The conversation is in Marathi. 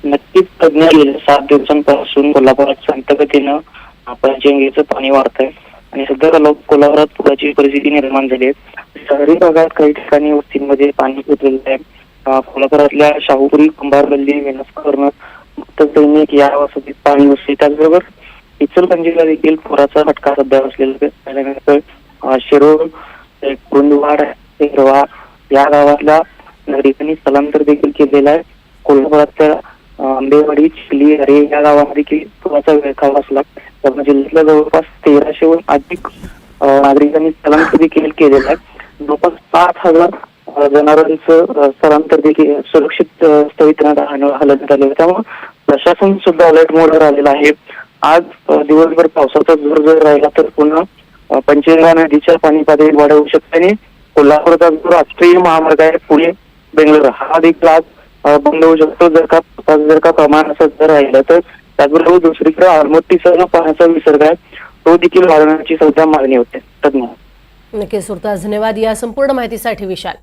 नक्कीच तज्ञ गेल्या 7 दिवसांपासून कोल्हापुरात संतगतीनं पंचगंगेचं पाणी वाढतंय आणि सध्या कोल्हापुरात पुराची परिस्थिती निर्माण झाली आहे. शहरी भागात काही ठिकाणी वस्तींमध्ये पाणी पोचलेलं आहे. कोल्हापुरातल्या शाहूपुरी, कुंभार गल्ली, विनसकर्ण, मुक्त सैनिक या वसतीत पाणी घुसले. त्याचबरोबर इचलकरंजीला देखील पुराचा फटका सध्या बसलेला आहे. त्यानंतर शिरोळ, कुंदवाड, हिरवा या गावातल्या नागरिकांनी स्थलांतर देखील केलेलं आहे. कोल्हापुरातल्या आंबेवाडी, चिखली, अरे या गावामध्ये देखील पुराचा विळखा बसला. त्यामुळे जिल्ह्यातल्या जवळपास 1300हून अधिक नागरिकांनी स्थलांतर देखील केलेलं आहे. जवळपास 7,000 जनावरांचं स्थलांतर देखील सुरक्षित स्थळी हलवण्यात आलेलं. त्यामुळे प्रशासन सुद्धा अलर्ट मोडवर आलेलं आहे. आज दिवसभर पावसाचा जोर जर राहिला तर पुन्हा पंचगंगा नदीच्या पाणी पातळीत वाढ होऊ शकते आणि कोल्हापूरचा जो राष्ट्रीय महामार्ग आहे पुणे बेंगलोर हा देखील आज बंद होऊ शकतो जर का प्रमाण असं जर राहिलं तर. त्याचबरोबर दुसरीकडे आलमट्टीसह पाण्याचा विसर्ग आहे तो देखील वाढवण्याची सध्या मागणी होते. धन्यवाद. नक्कीच सुरताज, धन्यवाद या संपूर्ण माहितीसाठी विशाल.